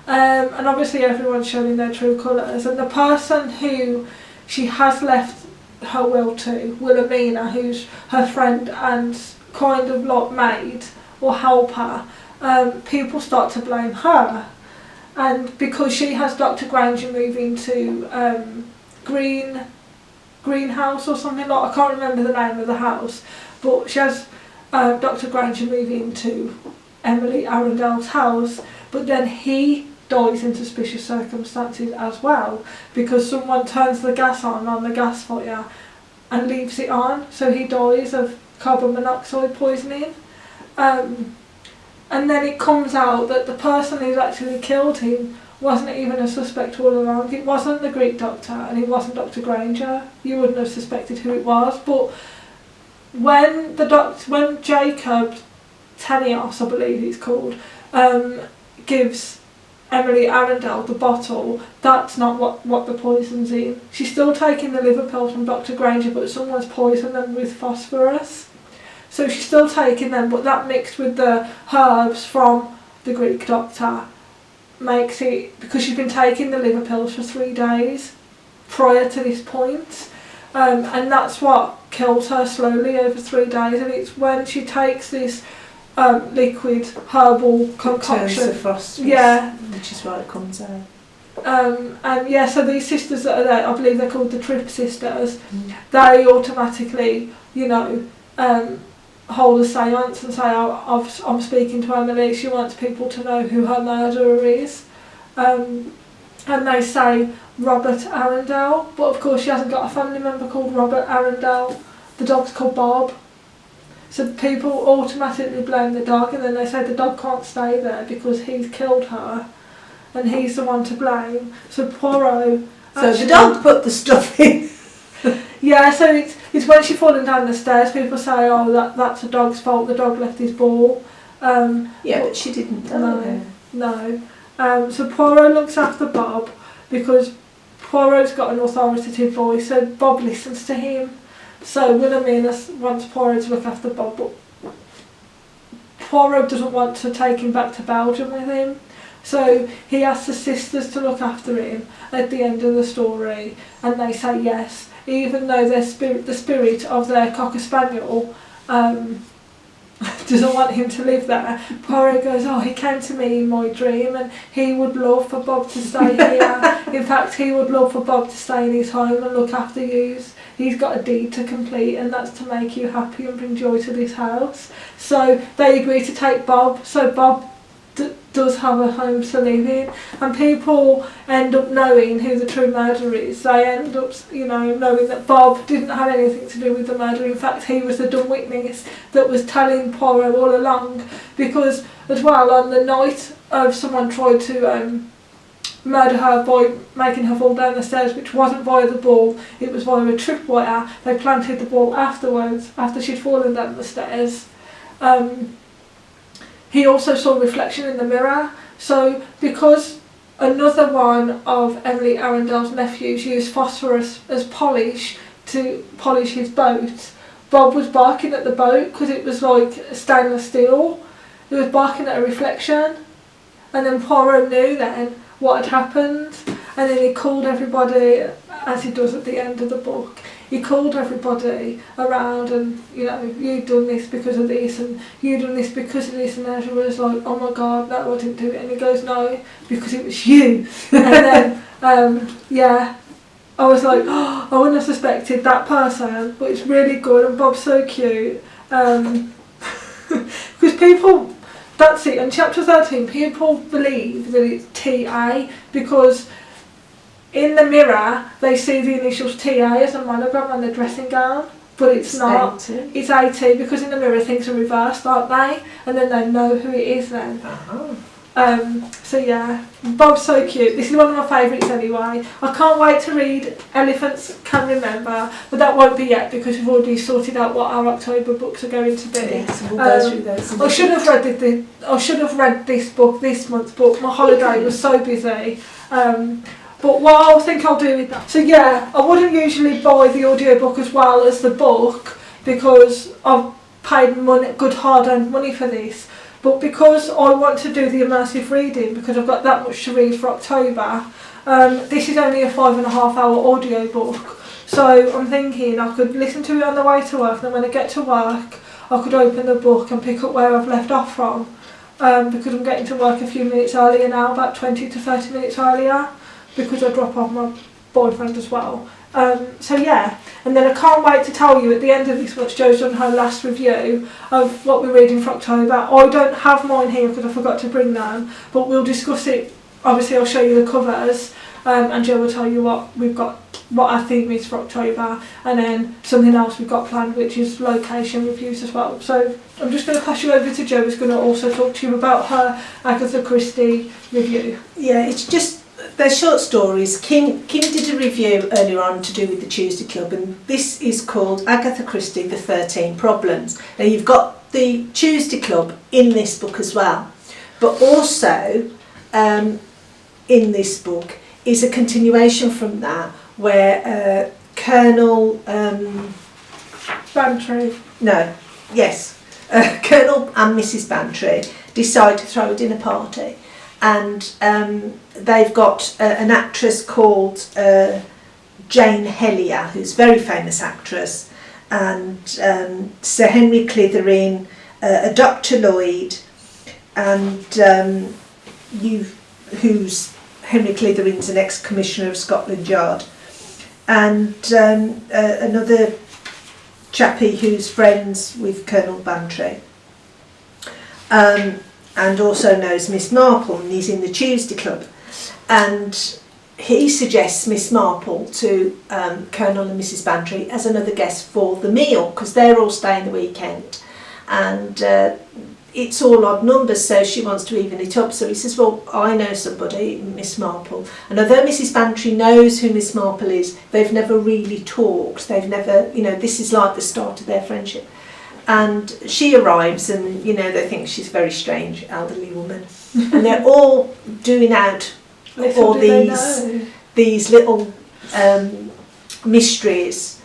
[SPEAKER 2] And obviously everyone's showing their true colours, and the person who she has left her will to, Wilhelmina, who's her friend and kind of like maid or helper, people start to blame her, and because she has Dr. Granger moving to Greenhouse or something like, I can't remember the name of the house, but she has Dr. Granger moving to Emily Arundel's house, but then he dies in suspicious circumstances as well, because someone turns the gas on the gas fire and leaves it on, so he dies of carbon monoxide poisoning. And then it comes out that the person who's actually killed him wasn't even a suspect all along. It wasn't the Greek doctor and it wasn't Dr. Granger. You wouldn't have suspected who it was, but when Jacob Thanios, I believe he's called, gives Emily Arundel the bottle, that's not what the poison's in. She's still taking the liver pills from Dr. Granger, but someone's poisoned them with phosphorus. So she's still taking them, but that mixed with the herbs from the Greek doctor makes it, because she's been taking the liver pills for 3 days prior to this point, and that's what kills her slowly over 3 days, and it's when she takes this liquid herbal concoction.
[SPEAKER 1] Turns to phosphorus,
[SPEAKER 2] yeah,
[SPEAKER 1] which is why it comes out.
[SPEAKER 2] And yeah, so these sisters that are there, I believe they're called the Tripp sisters, they automatically, hold a seance and say, I'm speaking to Emily, she wants people to know who her murderer is. And they say Robert Arundel, but of course she hasn't got a family member called Robert Arundel, the dog's called Bob. So people automatically blame the dog, and then they say the dog can't stay there because he's killed her and he's the one to blame. So Poirot...
[SPEAKER 1] So the dog put the stuff in.
[SPEAKER 2] Yeah, so it's when she's falling down the stairs, people say, oh, that's a dog's fault, the dog left his ball.
[SPEAKER 1] Yeah, but she didn't die.
[SPEAKER 2] No. So Poirot looks after Bob because Poirot's got an authoritative voice, so Bob listens to him. So Wilhelmina wants Poirot to look after Bob, but Poirot doesn't want to take him back to Belgium with him. So he asks the sisters to look after him at the end of the story, and they say yes, even though the spirit of their Cocker Spaniel doesn't want him to live there. Poirot goes, oh, he came to me in my dream and he would love for Bob to stay here. In fact, he would love for Bob to stay in his home and look after you. He's got a deed to complete, and that's to make you happy and bring joy to this house. So they agree to take Bob, so Bob does have a home to live in, and people end up knowing who the true murderer is. They end up, knowing that Bob didn't have anything to do with the murder. In fact, he was the dumb witness that was telling Poirot all along, because as well, on the night of someone tried to murder her by making her fall down the stairs, which wasn't via the ball, it was via a tripwire. They planted the ball afterwards, after she'd fallen down the stairs. He also saw a reflection in the mirror, so because another one of Emily Arundel's nephews used phosphorus as polish to polish his boat, Bob was barking at the boat because it was like stainless steel. He was barking at a reflection, and then Poirot knew then what had happened, and then he called everybody, as he does at the end of the book. He called everybody around and, you know, you've done this because of this and you've done this because of this, and everyone was like, oh my god, no, I didn't do it. And he goes, no, because it was you. And then, yeah, I was like, oh, I wouldn't have suspected that person, but it's really good and Bob's so cute. Because people, that's it, in chapter 13, people believe that it's TA because in the mirror, they see the initials TA as a monogram on the dressing gown, but it's not.
[SPEAKER 1] 80.
[SPEAKER 2] It's 80 because in the mirror things are reversed, aren't they? And then they know who it is then. So yeah, Bob's so cute. This is one of my favourites anyway. I can't wait to read Elephants Can Remember, but that won't be yet because we've already sorted out what our October books are going to be.
[SPEAKER 1] Yes, we'll go through those.
[SPEAKER 2] I should have read this book this month, but my holiday was so busy. But what I think I'll do with that. So yeah, I wouldn't usually buy the audiobook as well as the book because I've paid money, good hard-earned money for this. But because I want to do the immersive reading, because I've got that much to read for October, this is only a 5.5-hour audiobook. So I'm thinking I could listen to it on the way to work, and then when I get to work, I could open the book and pick up where I've left off from. Because I'm getting to work a few minutes earlier now, about 20 to 30 minutes earlier, because I drop off my boyfriend as well. So yeah, and then I can't wait to tell you at the end of this month, Jo's done her last review of what we're reading for October. I don't have mine here because I forgot to bring them, but we'll discuss it. Obviously I'll show you the covers, and Jo will tell you what we've got, what our theme is for October, and then something else we've got planned, which is location reviews as well. So I'm just going to pass you over to Jo, who's going to also talk to you about her Agatha Christie review.
[SPEAKER 1] Yeah, it's just, they're short stories. Kim did a review earlier on to do with the Tuesday Club, and this is called Agatha Christie, The 13 Problems. Now you've got the Tuesday Club in this book as well, but also in this book is a continuation from that where Colonel
[SPEAKER 2] Bantry.
[SPEAKER 1] No, yes, Colonel and Mrs. Bantry decide to throw a dinner party, and they've got an actress called Jane Hellier, who's a very famous actress, and Sir Henry Clithering, a Dr. Lloyd, and who's Henry Clithering's an ex-commissioner of Scotland Yard, and another chappie who's friends with Colonel Bantry, and also knows Miss Marple, and he's in the Tuesday Club, and he suggests Miss Marple to Colonel and Mrs. Bantry as another guest for the meal, because they're all staying the weekend, and it's all odd numbers, so she wants to even it up. So he says, well, I know somebody, Miss Marple, and although Mrs. Bantry knows who Miss Marple is, they've never really talked, they've never, you know, this is like the start of their friendship. And she arrives, and you know, they think she's a very strange elderly woman, and they're all doing out all these little mysteries,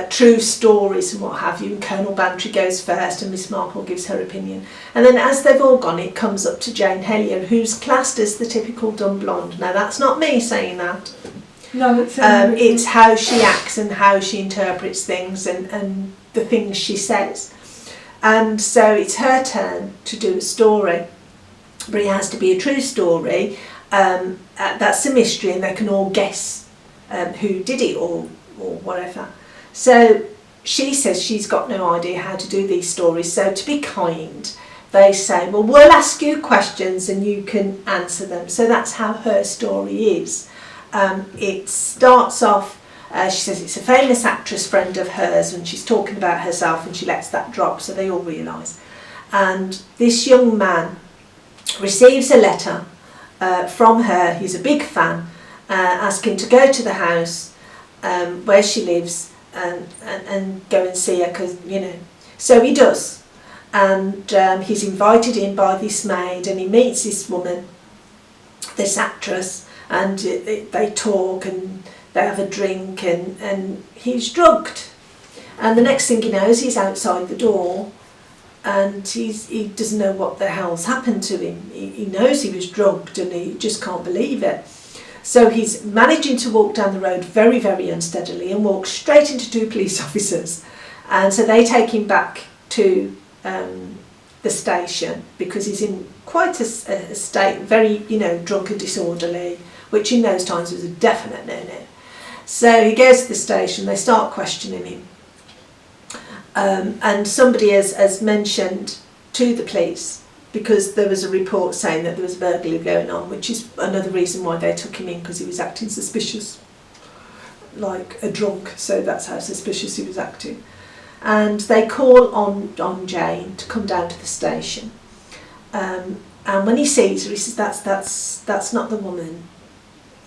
[SPEAKER 1] true stories and what have you, and Colonel Bantry goes first and Miss Marple gives her opinion, and then as they've all gone, it comes up to Jane Hellier, who's classed as the typical dumb blonde. Now that's not me saying that,
[SPEAKER 2] No,
[SPEAKER 1] it's how she acts and how she interprets things, and the things she says. And so it's her turn to do a story, but it has to be a true story. That's a mystery, and they can all guess who did it or whatever. So she says she's got no idea how to do these stories, so to be kind, they say, well, we'll ask you questions and you can answer them. So that's how her story is. It starts off, she says it's a famous actress friend of hers, and she's talking about herself, and she lets that drop, so they all realise. And this young man receives a letter from her, he's a big fan, asking to go to the house where she lives and go and see her, because, you know, so he does. And he's invited in by this maid, and he meets this woman, this actress, and they talk, and they have a drink, and he's drugged. And the next thing he knows, he's outside the door, and he doesn't know what the hell's happened to him. He knows he was drugged, and he just can't believe it. So he's managing to walk down the road very, very unsteadily and walks straight into 2 police officers. And so they take him back to the station, because he's in quite a state, very, drunk and disorderly, which in those times was a definite no-no. So he goes to the station, they start questioning him. And somebody has mentioned to the police, because there was a report saying that there was a burglary going on, which is another reason why they took him in, because he was acting suspicious, like a drunk, so that's how suspicious he was acting. And they call on Jane to come down to the station. And when he sees her, he says, that's not the woman.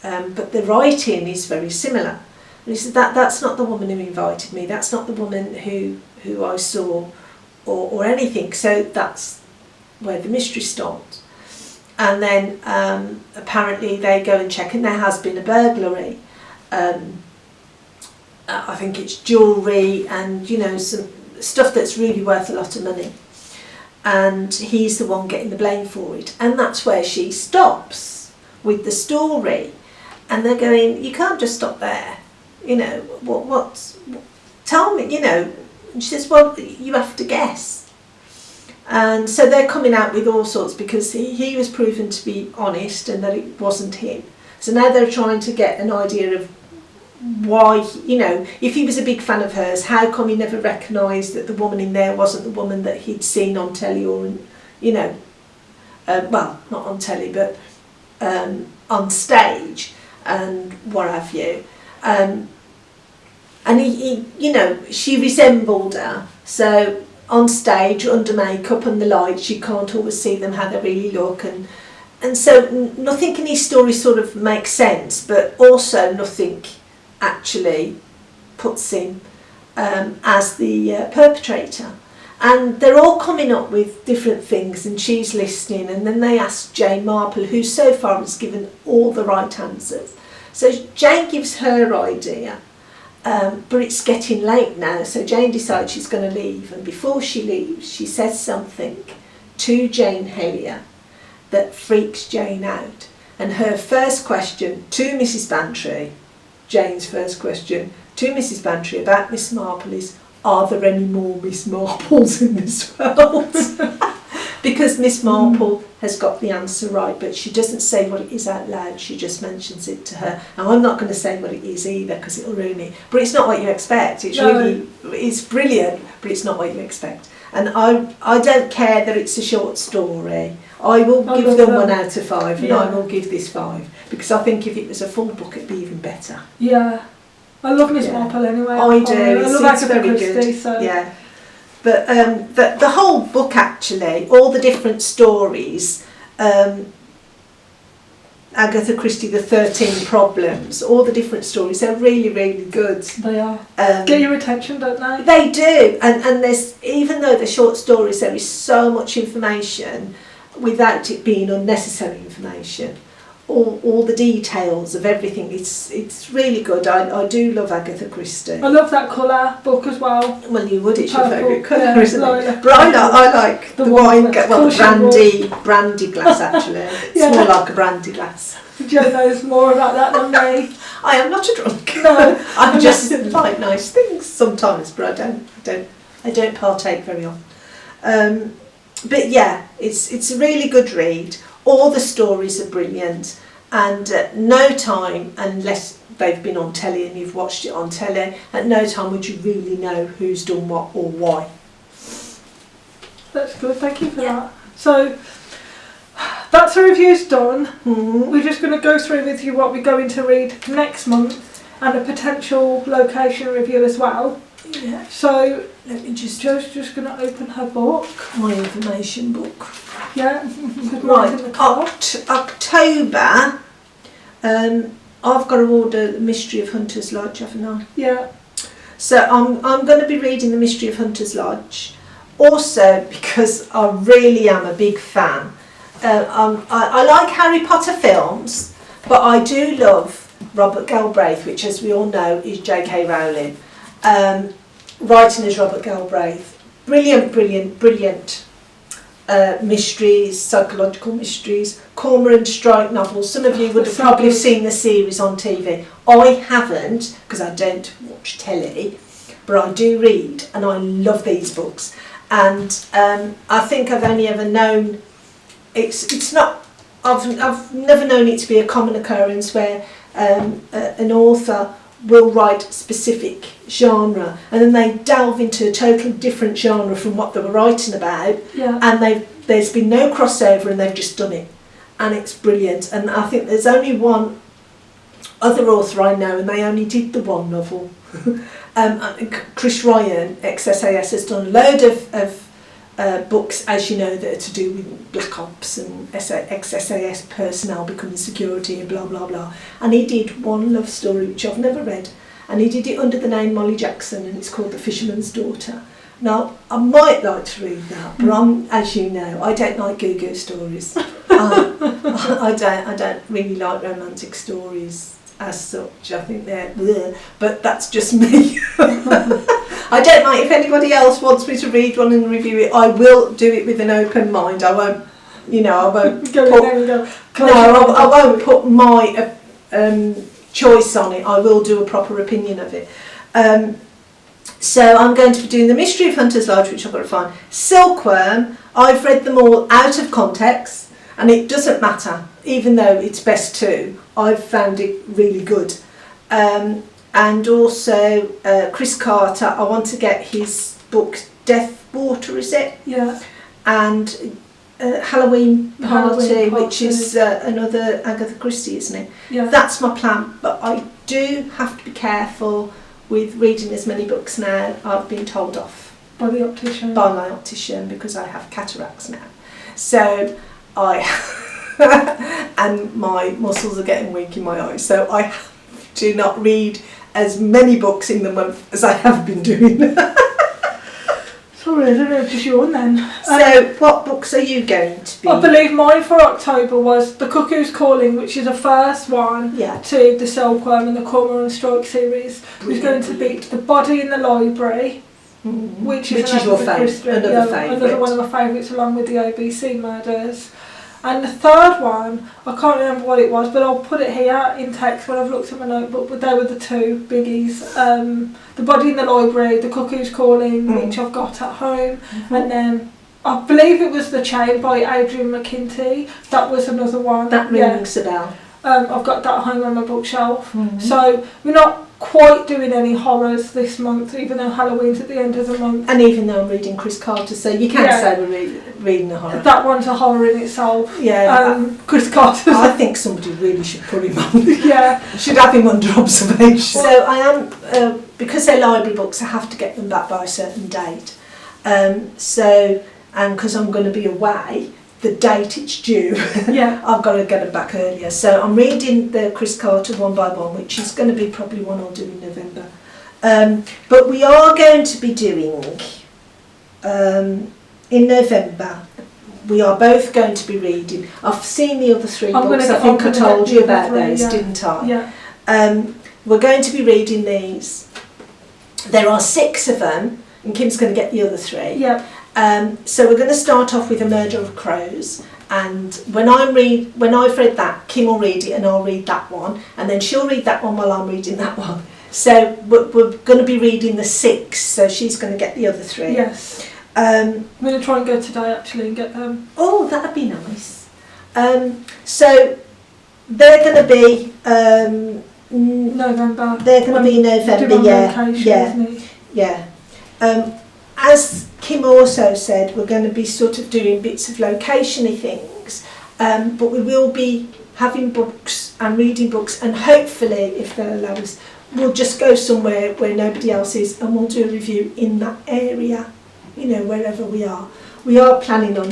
[SPEAKER 1] But the writing is very similar. And he said, that's not the woman who invited me, that's not the woman who I saw, or anything. So that's where the mystery starts. And then apparently they go and check, and there has been a burglary. I think it's jewellery and, some stuff that's really worth a lot of money. And he's the one getting the blame for it. And that's where she stops with the story. And they're going, you can't just stop there. Tell me, And she says, well, you have to guess. And so they're coming out with all sorts, because he was proven to be honest and that it wasn't him. So now they're trying to get an idea of why, if he was a big fan of hers, how come he never recognised that the woman in there wasn't the woman that he'd seen on telly, or, well, not on telly, but on stage and what have you. And he she resembled her. So on stage, under makeup and the lights, you can't always see them how they really look, and so nothing in his story sort of makes sense, but also nothing actually puts him as the perpetrator. And they're all coming up with different things, and she's listening, and then they ask Jane Marple, who so far has given all the right answers. So Jane gives her idea, but it's getting late now, so Jane decides she's going to leave, and before she leaves she says something to Jane Hellier that freaks Jane out. And her first question to Mrs. Bantry, Jane's first question to Mrs. Bantry about Miss Marple is, are there any more Miss Marples in this world? Because Miss Marple has got the answer right, but she doesn't say what it is out loud, she just mentions it to her. Now I'm not going to say what it is either, because it'll ruin it, but it's not what you expect. It's brilliant, but it's not what you expect. And I don't care that it's a short story. I will give them 1 out of 5, and I will give this 5, because I think if it was a full book it'd be even better.
[SPEAKER 2] Yeah, I love Miss Marple anyway.
[SPEAKER 1] I do.
[SPEAKER 2] I love Agatha
[SPEAKER 1] very
[SPEAKER 2] Christie,
[SPEAKER 1] good.
[SPEAKER 2] so.
[SPEAKER 1] Yeah, but the whole book actually, all the different stories, Agatha Christie, the 13 Problems, all the different stories, they're really, really good.
[SPEAKER 2] They are. Get your attention, don't they?
[SPEAKER 1] They do, and there's, even though they're short stories, there is so much information without it being unnecessary information. All the details of everything, it's really good. I do love Agatha Christie.
[SPEAKER 2] I love that colour book as well.
[SPEAKER 1] Well, you would, it's your
[SPEAKER 2] Purple,
[SPEAKER 1] favourite colour,
[SPEAKER 2] yeah,
[SPEAKER 1] isn't
[SPEAKER 2] lilac.
[SPEAKER 1] it? But I like the wine, well, the brandy glass actually. It's
[SPEAKER 2] Yeah.
[SPEAKER 1] more like a brandy glass.
[SPEAKER 2] Jo knows more about that than me.
[SPEAKER 1] I am not a drunk.
[SPEAKER 2] No.
[SPEAKER 1] I just like nice things sometimes, but I don't partake very often. But yeah, it's a really good read. All the stories are brilliant, and at no time, unless they've been on telly and you've watched it on telly, at no time would you really know who's done what or why.
[SPEAKER 2] That's good, thank you for that. So that's the reviews done.
[SPEAKER 1] Mm-hmm.
[SPEAKER 2] We're just going to go through with you what we're going to read next month, and a potential location review as well.
[SPEAKER 1] Yeah.
[SPEAKER 2] So
[SPEAKER 1] Let me just
[SPEAKER 2] Jo's just going to open her book.
[SPEAKER 1] my information book.
[SPEAKER 2] Yeah.
[SPEAKER 1] Right, October. I've got to order The Mystery of Hunter's Lodge, haven't I?
[SPEAKER 2] Yeah.
[SPEAKER 1] So I'm going to be reading The Mystery of Hunter's Lodge. Also, because I really am a big fan. I like Harry Potter films, but I do love Robert Galbraith, which, as we all know, is J.K. Rowling, writing as Robert Galbraith. Brilliant, brilliant, brilliant mysteries, psychological mysteries, Cormorant Strike novels. Some of you would have probably seen the series on TV. I haven't, because I don't watch telly, but I do read, and I love these books. And I think I've only ever known, it's not, I've never known it to be a common occurrence where an author will write specific genre and then they delve into a totally different genre from what they were writing about, and there's been no crossover and they've just done it, and it's brilliant. And I think there's only one other author I know, and they only did the one novel. Chris Ryan, XSAS, has done a load of books, as you know, that are to do with Black Ops and XSAS personnel becoming security and blah blah blah. And he did one love story which I've never read, and he did it under the name Molly Jackson, and it's called The Fisherman's Daughter. Now, I might like to read that, but as you know, I don't like Goo-Goo stories. I don't really like romantic stories as such. I think they're bleh, but that's just me. I don't mind. If anybody else wants me to read one and review it, I will do it with an open mind. I won't, I won't I won't put my choice on it. I will do a proper opinion of it. So I'm going to be doing The Mystery of Hunter's Lodge, which I've got to find. Silkworm, I've read them all out of context, and it doesn't matter, even though it's best to. I've found it really good. And also Chris Carter, I want to get his book Death Water, is it?
[SPEAKER 2] Yeah.
[SPEAKER 1] And Halloween Party, which is another Agatha Christie, isn't it?
[SPEAKER 2] Yeah.
[SPEAKER 1] That's my plan, but I do have to be careful with reading as many books now. I've been told off
[SPEAKER 2] by the optician.
[SPEAKER 1] By my optician, because I have cataracts now. So I and my muscles are getting weak in my eyes. So I have to not read as many books in the month as I have been doing.
[SPEAKER 2] Sorry, I don't know if it's yours then.
[SPEAKER 1] So what books are you going to be?
[SPEAKER 2] I believe mine for October was The Cuckoo's Calling, which is the first one to the Silkworm and the Cornwell Strike series. It's going to be The Body in the Library, which is your favourite. Another one of my favourites, along with the ABC Murders. And the third one, I can't remember what it was, but I'll put it here in text when I've looked at my notebook, but they were the two biggies. The Body in the Library, The Cuckoo's Calling, which I've got at home, and then I believe it was The Chain by Adrian McKinty. That was another one.
[SPEAKER 1] That rings a bell.
[SPEAKER 2] I've got that at home on my bookshelf. So we're not quite doing any horrors this month, even though Halloween's at the end of the month.
[SPEAKER 1] And even though I'm reading Chris Carter, so you can't say we're reading a horror.
[SPEAKER 2] That one's a horror in itself.
[SPEAKER 1] Yeah.
[SPEAKER 2] Chris Carter.
[SPEAKER 1] I think somebody really should put him on.
[SPEAKER 2] Yeah.
[SPEAKER 1] Should have him under observation. So I am, because they're library books, I have to get them back by a certain date. And because I'm going to be away, the date it's due, I've got to get it back earlier. So I'm reading the Chris Carter one by one, which is going to be probably one I'll do in November. But we are going to be doing, in November, we are both going to be reading. I've seen the other three books. I think I told you about those, didn't I?
[SPEAKER 2] Yeah.
[SPEAKER 1] We're going to be reading these. There are 6 of them, and Kim's going to get the other 3.
[SPEAKER 2] Yeah.
[SPEAKER 1] So we're going to start off with A Murder of Crows, and when I've read that, Kim will read it and I'll read that one, and then she'll read that one while I'm reading that one. So we're going to be reading the 6, so she's going to get the other 3.
[SPEAKER 2] Yes. I'm going to try and go today actually and get them.
[SPEAKER 1] Oh, that'd be nice. So they're going to be
[SPEAKER 2] November.
[SPEAKER 1] They're going to be November, yeah. As Kim also said, we're going to be sort of doing bits of location-y things, but we will be having books and reading books, and hopefully, if they'll allow us, we'll just go somewhere where nobody else is and we'll do a review in that area, wherever we are. We are planning on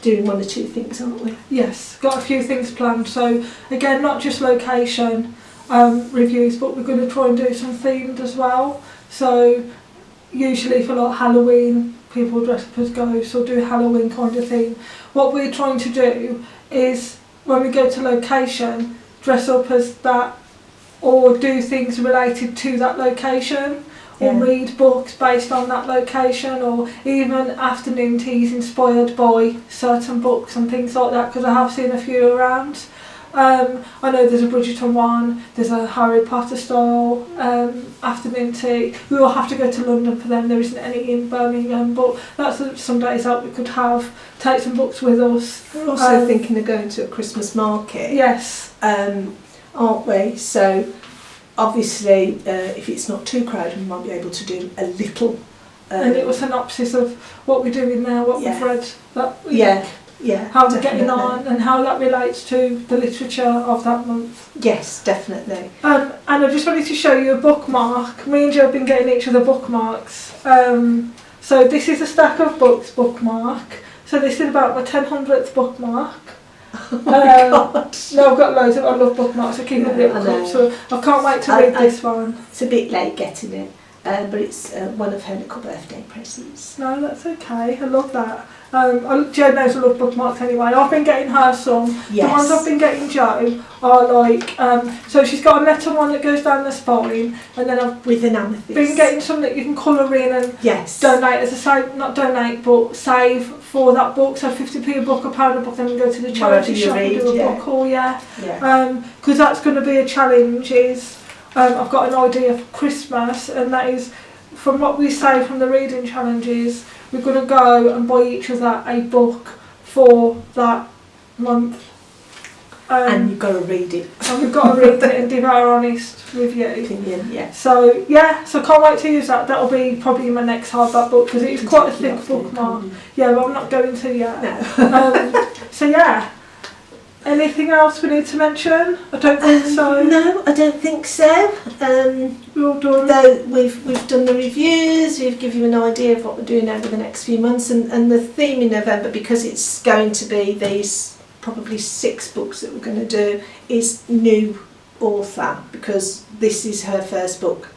[SPEAKER 1] doing 1 or 2 things, aren't we?
[SPEAKER 2] Yes, got a few things planned. So again, not just location reviews, but we're going to try and do some themed as well. So usually for like Halloween, people dress up as ghosts or do Halloween kind of theme. What we're trying to do is, when we go to location, dress up as that or do things related to that location, or read books based on that location, or even afternoon teas inspired by certain books and things like that, because I have seen a few around. I know there's a Bridgerton one, there's a Harry Potter style afternoon tea. We will have to go to London for them, there isn't any in Birmingham, but that's some days out we could take some books with us.
[SPEAKER 1] We're also thinking of going to a Christmas market.
[SPEAKER 2] Yes.
[SPEAKER 1] Aren't we? So obviously if it's not too crowded we might be able to do a little
[SPEAKER 2] and it was a synopsis of what we're doing now, what we've read, how we're getting on and how that relates to the literature of that month.
[SPEAKER 1] Yes, definitely.
[SPEAKER 2] And I just wanted to show you a bookmark. Me and Jo have been getting each other bookmarks. So this is a stack of books bookmark. So this is about my 100th bookmark.
[SPEAKER 1] Oh my God.
[SPEAKER 2] No, I've got loads of, I love bookmarks, I keep a little cup, so I can't wait to read this one.
[SPEAKER 1] It's a bit late getting it, but it's one of her little birthday presents.
[SPEAKER 2] No, that's okay, I love that. Jo knows I love bookmarks anyway. I've been getting her some.
[SPEAKER 1] Yes.
[SPEAKER 2] The ones I've been getting Jo are like, so she's got a metal one that goes down the spine, and then I've
[SPEAKER 1] with an amethyst.
[SPEAKER 2] Been getting some that you can colour in and
[SPEAKER 1] donate
[SPEAKER 2] as a save, not donate, but save for that book. So 50p a book, a pound a book, then we go to the charity shop and do a book haul. Because that's going to be a challenge. I've got an idea for Christmas, and that is from what we say from the reading challenges. We're going to go and buy each other a book for that month.
[SPEAKER 1] And you've got to read it.
[SPEAKER 2] And we've got to read it and give our honest review.
[SPEAKER 1] Opinion, yeah.
[SPEAKER 2] So can't wait to use that. That'll be probably my next hardback book, because it's quite a thick bookmark. Yeah, but I'm not going to yet.
[SPEAKER 1] No.
[SPEAKER 2] So yeah. Anything else we need to mention? I don't think so.
[SPEAKER 1] No, I don't think so.
[SPEAKER 2] We're all done.
[SPEAKER 1] Though we've done the reviews, we've given you an idea of what we're doing over the next few months, and the theme in November, because it's going to be these probably 6 books that we're going to do, is new author, because this is her first book.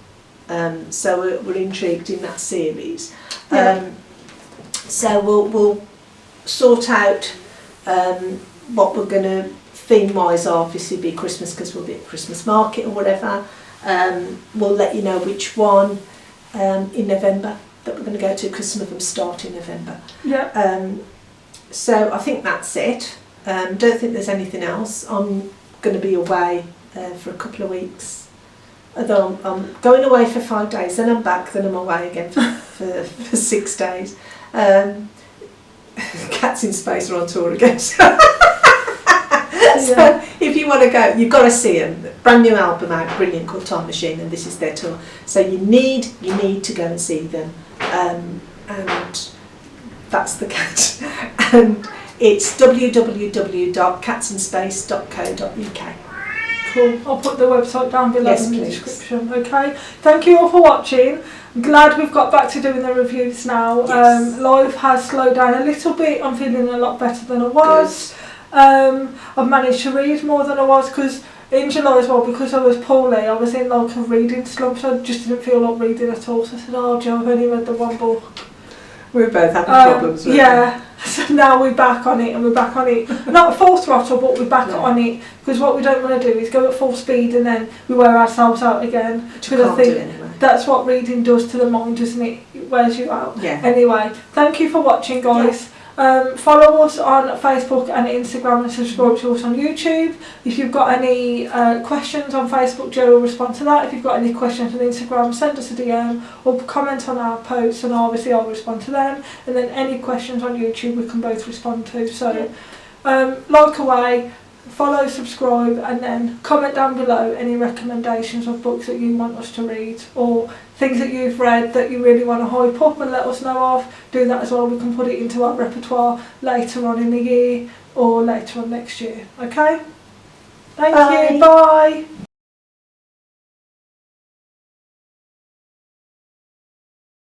[SPEAKER 1] So we're intrigued in that series. So we'll sort out what we're going to theme-wise obviously be Christmas, because we'll be at Christmas market or whatever. We'll let you know which one in November that we're going to go to, because some of them start in November. So I think that's it. Don't think there's anything else. I'm going to be away for a couple of weeks. Although I'm going away for 5 days, then I'm back, then I'm away again for 6 days. Cats in Space are on tour again. So if you want to go, you've got to see them. Brand new album out, brilliant, called Time Machine, and this is their tour. So you need to go and see them, and that's the catch. And it's www.catsandspace.co.uk.
[SPEAKER 2] Cool. I'll put the website down below in the
[SPEAKER 1] please.
[SPEAKER 2] description. Okay. Thank you all for watching. I'm glad we've got back to doing the reviews now. Life has slowed down a little bit. I'm feeling a lot better than I was. I've managed to read more than I was, because in July as well, because I was poorly, I was in like a reading slump, so I just didn't feel like reading at all. So I said, oh Jo, I've only read the one book.
[SPEAKER 1] We're both having problems with it.
[SPEAKER 2] So now we're back on it, and we're back on it. Not full throttle, but we're back on it, because what we don't want to do is go at full speed and then we wear ourselves out again.
[SPEAKER 1] Which I think anyway.
[SPEAKER 2] That's what reading does to the mind, doesn't it? It wears you out.
[SPEAKER 1] Yeah.
[SPEAKER 2] Anyway, thank you for watching, guys. Follow us on Facebook and Instagram, and subscribe to us on YouTube. If you've got any questions on Facebook, Jo will respond to that. If you've got any questions on Instagram, send us a DM or comment on our posts, and obviously I'll respond to them. And then any questions on YouTube we can both respond to. So like away, follow, subscribe, and then comment down below any recommendations of books that you want us to read, or things that you've read that you really want to hype up and let us know of. Do that as well. We can put it into our repertoire later on in the year or later on next year. Okay? Thank you. Bye.